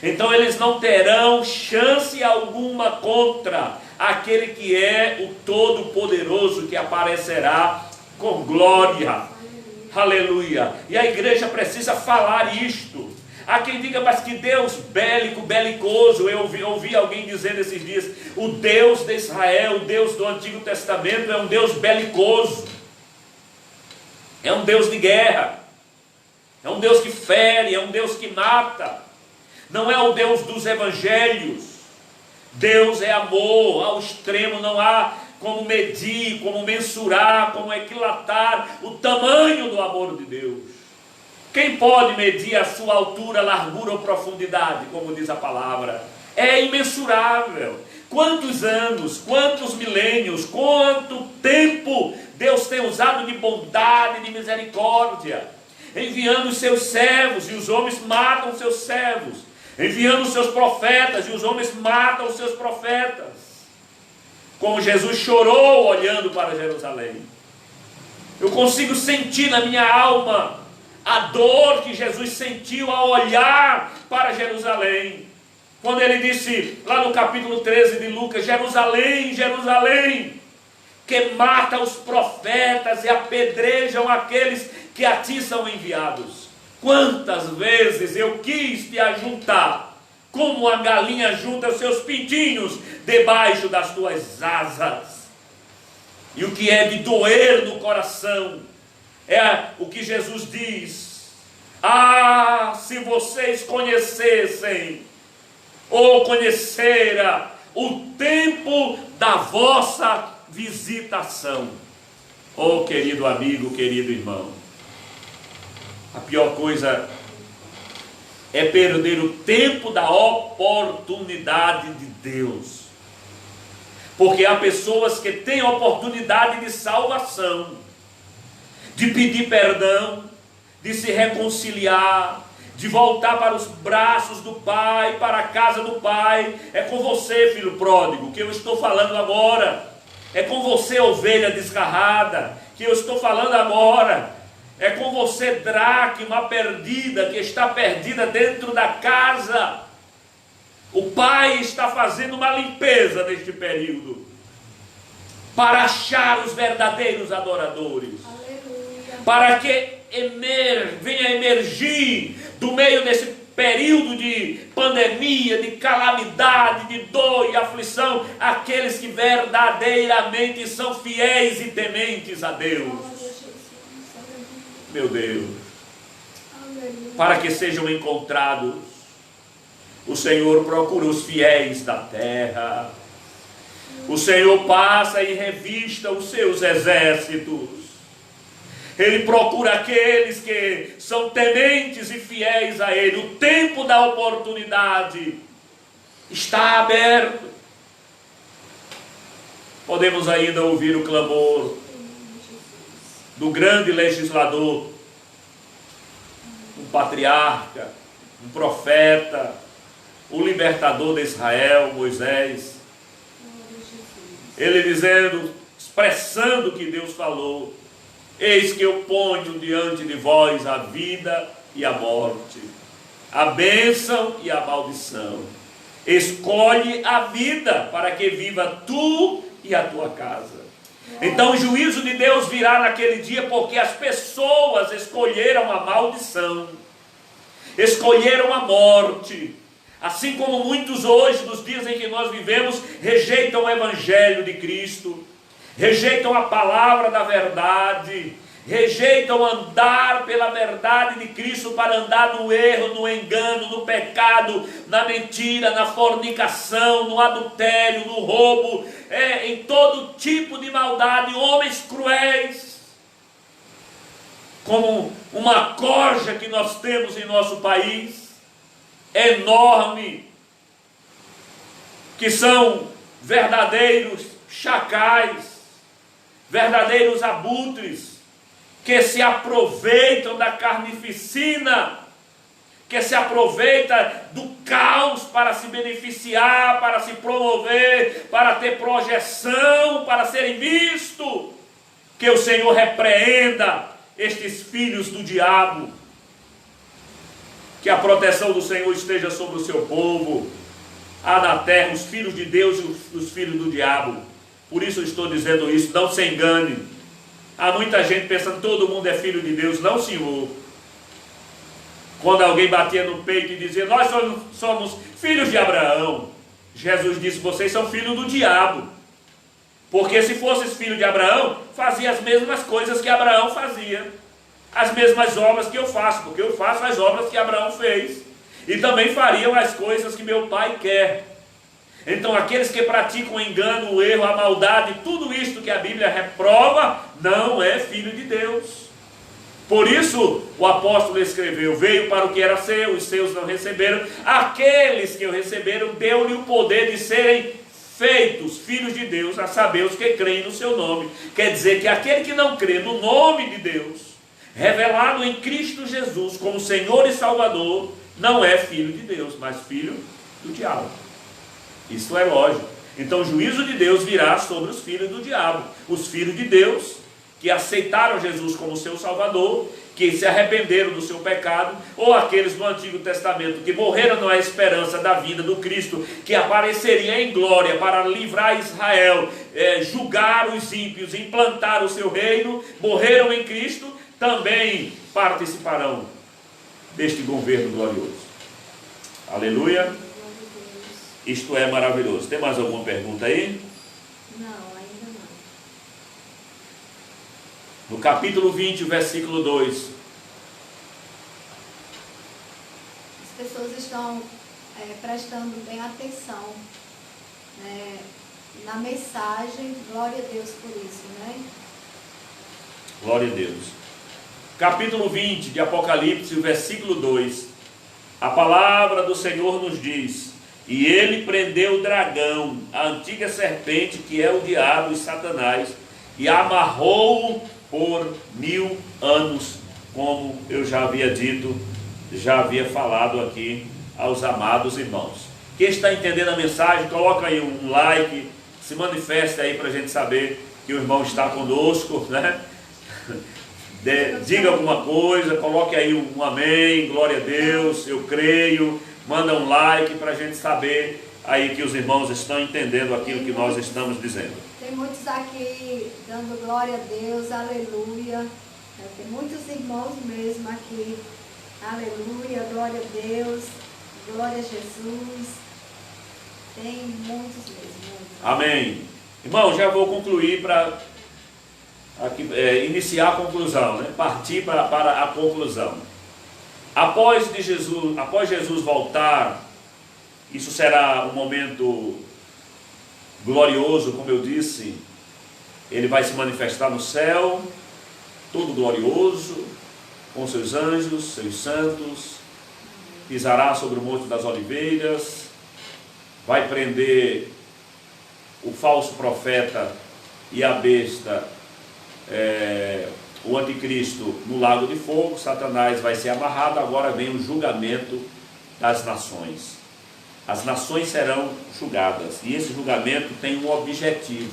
A: Então eles não terão chance alguma contra aquele que é o Todo-Poderoso, que aparecerá com glória. Aleluia. E a igreja precisa falar isto. Há quem diga, mas que Deus bélico, belicoso. Eu ouvi alguém dizer nesses dias, o Deus de Israel, o Deus do Antigo Testamento é um Deus belicoso. É um Deus de guerra. É um Deus que fere, é um Deus que mata. Não é o Deus dos evangelhos. Deus é amor ao extremo, não há como medir, como mensurar, como equilatar o tamanho do amor de Deus. Quem pode medir a sua altura, largura ou profundidade, como diz a palavra? É imensurável. Quantos anos, quantos milênios, quanto tempo Deus tem usado de bondade e de misericórdia, enviando os seus servos, e os homens matam os seus servos, enviando os seus profetas, e os homens matam os seus profetas. Como Jesus chorou olhando para Jerusalém. Eu consigo sentir na minha alma a dor que Jesus sentiu ao olhar para Jerusalém. Quando ele disse, lá no capítulo 13 de Lucas, Jerusalém, Jerusalém, que mata os profetas e apedrejam aqueles que a ti são enviados. Quantas vezes eu quis te ajuntar, como a galinha junta seus pintinhos debaixo das tuas asas. E o que é de doer no coração é o que Jesus diz: ah, se vocês conhecessem, ou conhecera, o tempo da vossa visitação. Oh, querido amigo, querido irmão, a pior coisa é perder o tempo da oportunidade de Deus. Porque há pessoas que têm oportunidade de salvação, de pedir perdão, de se reconciliar, de voltar para os braços do Pai, para a casa do Pai. É com você, filho pródigo, que eu estou falando agora. É com você, ovelha desgarrada, que eu estou falando agora. É com você, dracma perdida, que está perdida dentro da casa. O Pai está fazendo uma limpeza neste período, para achar os verdadeiros adoradores. Aleluia. Para que venha emergir do meio desse período de pandemia, de calamidade, de dor e aflição, aqueles que verdadeiramente são fiéis e tementes a Deus. Meu Deus, para que sejam encontrados, o Senhor procura os fiéis da terra. O Senhor passa e revista os seus exércitos. Ele procura aqueles que são tementes e fiéis a Ele. O tempo da oportunidade está aberto. Podemos ainda ouvir o clamor do grande legislador, um patriarca, um profeta, o libertador de Israel, Moisés. Ele dizendo, expressando o que Deus falou: eis que eu ponho diante de vós a vida e a morte, a bênção e a maldição. Escolhe a vida para que viva tu e a tua casa. Então o juízo de Deus virá naquele dia, porque as pessoas escolheram a maldição, escolheram a morte. Assim como muitos hoje, nos dias em que nós vivemos, rejeitam o Evangelho de Cristo, rejeitam a palavra da verdade, rejeitam andar pela verdade de Cristo para andar no erro, no engano, no pecado, na mentira, na fornicação, no adultério, no roubo, em todo tipo de maldade. Homens cruéis, como uma corja que nós temos em nosso país, enorme, que são verdadeiros chacais, verdadeiros abutres, que se aproveitam da carnificina, que se aproveita do caos para se beneficiar, para se promover, para ter projeção, para serem vistos. Que o Senhor repreenda estes filhos do diabo. Que a proteção do Senhor esteja sobre o seu povo. Há na terra os filhos de Deus e os filhos do diabo. Por isso eu estou dizendo isso, não se engane. Há muita gente pensando que todo mundo é filho de Deus. Não, Senhor. Quando alguém batia no peito e dizia, nós somos filhos de Abraão, Jesus disse, vocês são filhos do diabo. Porque se fosses filho de Abraão, fazia as mesmas coisas que Abraão fazia. As mesmas obras que eu faço, porque eu faço as obras que Abraão fez. E também fariam as coisas que meu pai quer. Então aqueles que praticam o engano, o erro, a maldade, tudo isto que a Bíblia reprova, não é filho de Deus. Por isso o apóstolo escreveu, veio para o que era seu, os seus não receberam. Aqueles que o receberam, deu-lhe o poder de serem feitos filhos de Deus, a saber, os que creem no seu nome. Quer dizer que aquele que não crê no nome de Deus, revelado em Cristo Jesus como Senhor e Salvador, não é filho de Deus, mas filho do diabo. Isso é lógico. Então o juízo de Deus virá sobre os filhos do diabo. Os filhos de Deus que aceitaram Jesus como seu Salvador, que se arrependeram do seu pecado, ou aqueles do Antigo Testamento que morreram na esperança da vinda do Cristo, que apareceria em glória para livrar Israel, julgar os ímpios, implantar o seu reino, morreram em Cristo, também participarão deste governo glorioso. Aleluia. Isto é maravilhoso. Tem mais alguma pergunta aí?
B: Não, ainda não.
A: No capítulo 20, versículo 2.
B: As pessoas estão prestando bem atenção, né, na mensagem. Glória a Deus por isso, né?
A: Glória a Deus. Capítulo 20 de Apocalipse, versículo 2. A palavra do Senhor nos diz: e ele prendeu o dragão, a antiga serpente, que é o diabo e Satanás, e amarrou-o por 1000 anos, como eu já havia dito, já havia falado aqui aos amados irmãos. Quem está entendendo a mensagem, coloca aí um like, se manifeste aí para a gente saber que o irmão está conosco, né? Diga alguma coisa, coloque aí um amém, glória a Deus, eu creio. Manda um like para a gente saber aí que os irmãos estão entendendo aquilo que nós estamos dizendo.
B: Tem muitos aqui dando glória a Deus, aleluia. Tem muitos irmãos mesmo aqui. Aleluia, glória a Deus, glória a Jesus. Tem muitos mesmo. Muitos.
A: Amém. Irmão, já vou concluir para iniciar a conclusão, né? Partir para a conclusão. Após Jesus voltar, isso será um momento glorioso, como eu disse. Ele vai se manifestar no céu, todo glorioso, com seus anjos, seus santos, pisará sobre o Monte das Oliveiras, vai prender o falso profeta e a besta, o anticristo, no lago de fogo. Satanás vai ser amarrado. Agora vem o julgamento das nações. As nações serão julgadas, e esse julgamento tem um objetivo.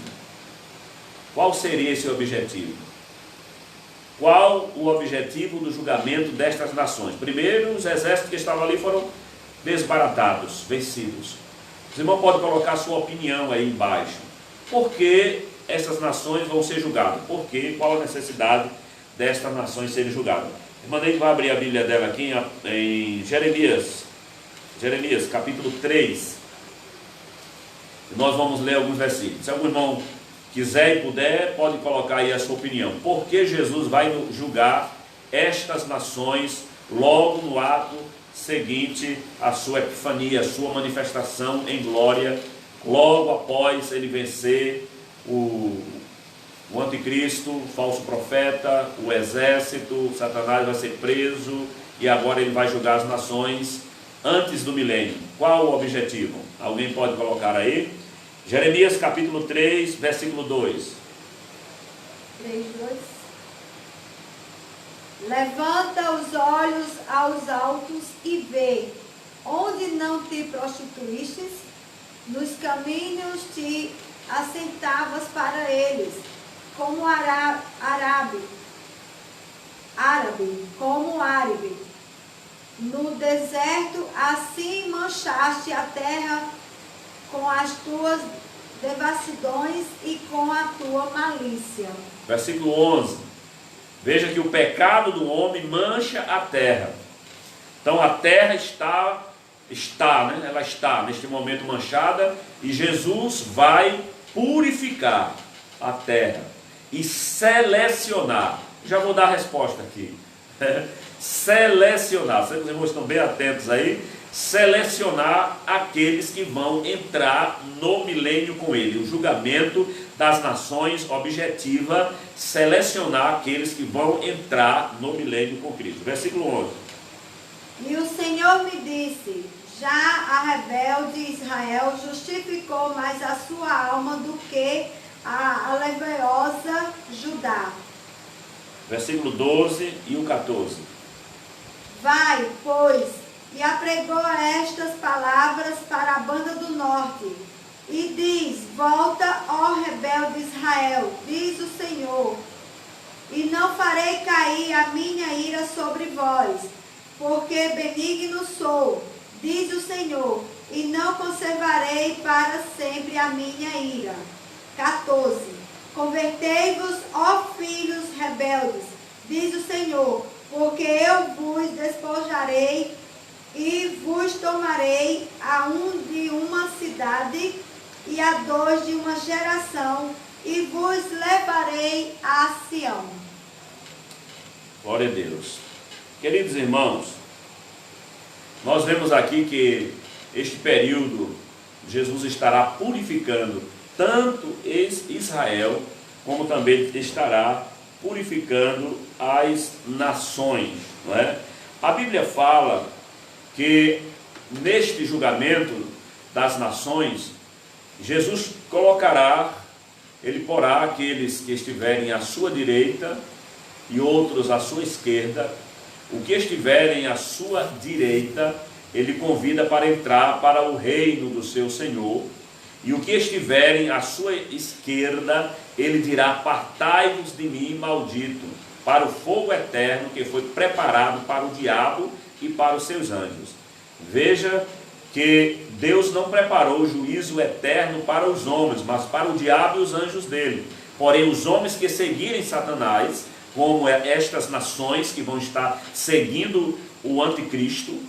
A: Qual seria esse objetivo? Qual o objetivo do julgamento destas nações? Primeiro, os exércitos que estavam ali foram desbaratados, vencidos. Os irmãos podem colocar a sua opinião aí embaixo. Por que essas nações vão ser julgadas? Por quê? Qual a necessidade destas nações serem julgadas? Irmã Neide vai abrir a Bíblia dela aqui em Jeremias, capítulo 3. E nós vamos ler alguns versículos. Se algum irmão quiser e puder, pode colocar aí a sua opinião. Por que Jesus vai julgar estas nações logo no ato seguinte à sua epifania, a sua manifestação em glória, logo após ele vencer o anticristo, o falso profeta, o exército? Satanás vai ser preso e agora ele vai julgar as nações antes do milênio. Qual o objetivo? Alguém pode colocar aí? Jeremias capítulo 3, versículo 2.
B: 3, 2. Levanta os olhos aos altos e vê, onde não te prostituístes, nos caminhos te assentavas para eles, como árabe, como árabe. no deserto, assim manchaste a terra com as tuas devassidões e com a tua malícia.
A: Versículo 11. Veja que o pecado do homem mancha a terra. Então a terra ela está neste momento manchada, e Jesus vai purificar a terra e selecionar. Já vou dar a resposta aqui. Selecionar, vocês estão bem atentos aí. Selecionar aqueles que vão entrar no milênio com ele. O julgamento das nações objetiva selecionar aqueles que vão entrar no milênio com Cristo. Versículo 11.
B: E o Senhor me disse: já a rebelde Israel justificou mais a sua alma do que a leveosa Judá.
A: Versículo 12 e o 14.
B: Vai, pois, e apregou estas palavras para a banda do norte, e diz: volta, ó rebelde Israel, diz o Senhor, e não farei cair a minha ira sobre vós, porque benigno sou, diz o Senhor, e não conservarei para sempre a minha ira. 14. Convertei-vos, ó filhos rebeldes, diz o Senhor, porque eu vos despojarei e vos tomarei a um de uma cidade e a dois de uma geração, e vos levarei a Sião.
A: Glória a Deus. Queridos irmãos, nós vemos aqui que este período Jesus estará purificando tanto Israel, como também estará purificando as nações, não é? A Bíblia fala que neste julgamento das nações, Jesus ele porá aqueles que estiverem à sua direita e outros à sua esquerda. O que estiverem à sua direita, ele convida para entrar para o reino do seu Senhor. E o que estiverem à sua esquerda, ele dirá: apartai-vos de mim, maldito, para o fogo eterno que foi preparado para o diabo e para os seus anjos. Veja que Deus não preparou o juízo eterno para os homens, mas para o diabo e os anjos dele. Porém, os homens que seguirem Satanás, como estas nações que vão estar seguindo o anticristo,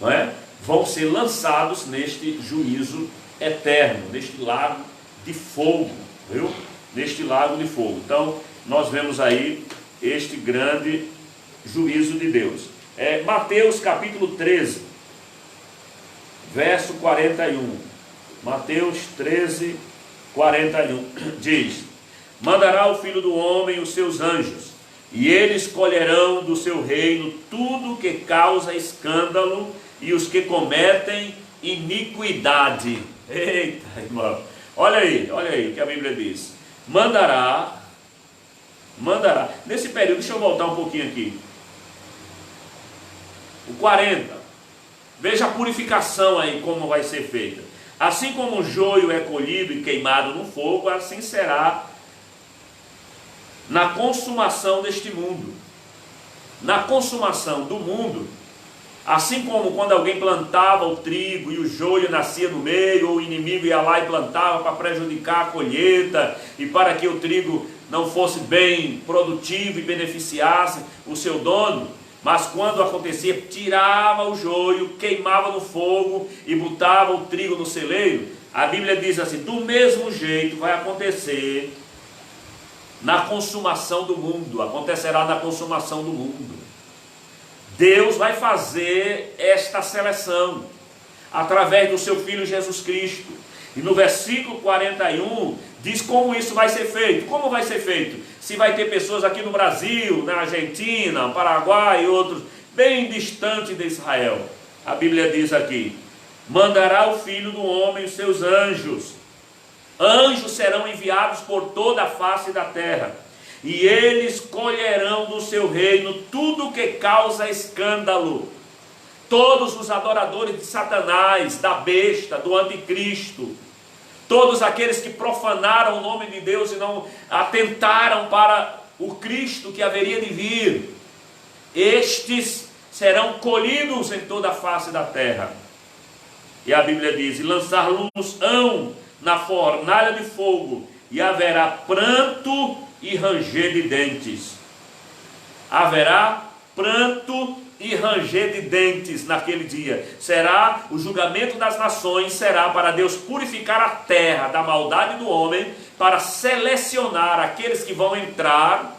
A: não é? Vão ser lançados neste juízo eterno, neste lago de fogo, viu? Neste lago de fogo. Então, nós vemos aí este grande juízo de Deus. Mateus capítulo 13, verso 41. Mateus 13, 41 diz: mandará o Filho do Homem os seus anjos, e eles colherão do seu reino tudo que causa escândalo e os que cometem iniquidade. Eita, irmão, olha aí o que a Bíblia diz. Mandará. Nesse período, deixa eu voltar um pouquinho aqui. O 40. Veja a purificação aí, como vai ser feita. Assim como o joio é colhido e queimado no fogo, assim será na consumação deste mundo. Na consumação do mundo, assim como quando alguém plantava o trigo e o joio nascia no meio, ou o inimigo ia lá e plantava para prejudicar a colheita e para que o trigo não fosse bem produtivo e beneficiasse o seu dono, mas quando acontecia, tirava o joio, queimava no fogo e botava o trigo no celeiro. A Bíblia diz assim: do mesmo jeito vai acontecer na consumação do mundo, acontecerá na consumação do mundo. Deus vai fazer esta seleção através do seu Filho Jesus Cristo. E no versículo 41 diz como isso vai ser feito. Como vai ser feito? Se vai ter pessoas aqui no Brasil, na Argentina, Paraguai e outros, bem distantes de Israel. A Bíblia diz aqui: mandará o Filho do Homem os seus anjos. Anjos serão enviados por toda a face da terra, e eles colherão do seu reino tudo que causa escândalo. Todos os adoradores de Satanás, da besta, do anticristo, todos aqueles que profanaram o nome de Deus e não atentaram para o Cristo que haveria de vir, estes serão colhidos em toda a face da terra. E a Bíblia diz: e lançar-los-ão na fornalha de fogo, e haverá pranto e ranger de dentes. Haverá pranto e ranger de dentes naquele dia. Será o julgamento das nações, será para Deus purificar a terra da maldade do homem, para selecionar aqueles que vão entrar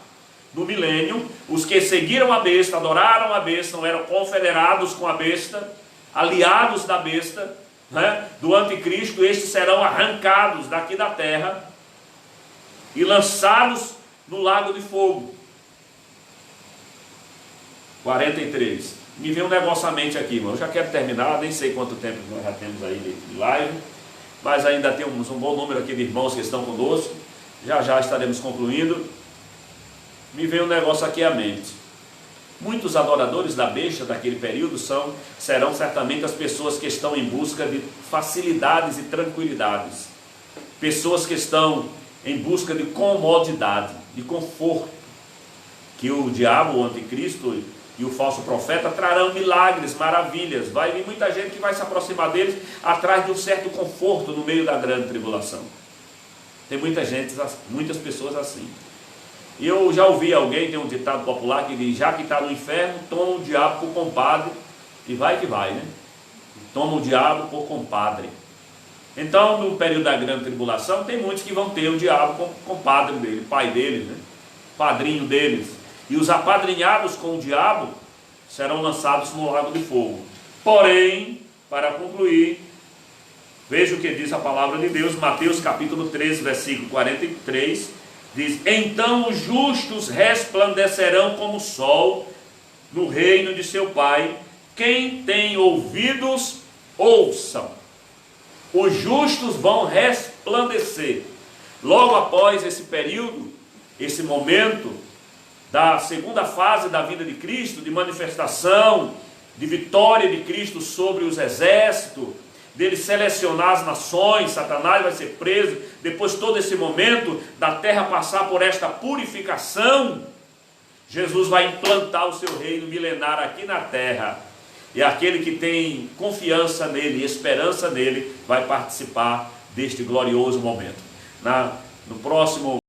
A: no milênio, os que seguiram a besta, adoraram a besta, não eram confederados com a besta, aliados da besta, né, do anticristo. Estes serão arrancados daqui da terra e lançados no lago de fogo. 43. Me veio um negócio à mente aqui, irmão. Eu já quero terminar, nem sei quanto tempo nós já temos aí de live, mas ainda temos um bom número aqui de irmãos que estão conosco. Já já estaremos concluindo. Me veio um negócio aqui à mente. Muitos adoradores da besta daquele período serão certamente as pessoas que estão em busca de facilidades e tranquilidades. Pessoas que estão em busca de comodidade, de conforto. Que o diabo, o anticristo e o falso profeta trarão milagres, maravilhas. Vai vir muita gente que vai se aproximar deles atrás de um certo conforto no meio da grande tribulação. Tem muita gente, muitas pessoas assim. E eu já ouvi alguém, tem um ditado popular que diz: já que está no inferno, toma o diabo por compadre, e vai que vai, né? Toma o diabo por compadre. Então, no período da grande tribulação, tem muitos que vão ter o diabo como compadre dele, pai deles, né? Padrinho deles. E os apadrinhados com o diabo serão lançados no lago de fogo. Porém, para concluir, veja o que diz a palavra de Deus, Mateus capítulo 13, versículo 43, diz: então os justos resplandecerão como o sol no reino de seu Pai. Quem tem ouvidos, ouçam. Os justos vão resplandecer. Logo após esse período, esse momento da segunda fase da vida de Cristo, de manifestação, de vitória de Cristo sobre os exércitos, dele selecionar as nações, Satanás vai ser preso, depois todo esse momento da terra passar por esta purificação, Jesus vai implantar o seu reino milenar aqui na terra, e aquele que tem confiança nele, esperança nele, vai participar deste glorioso momento. No próximo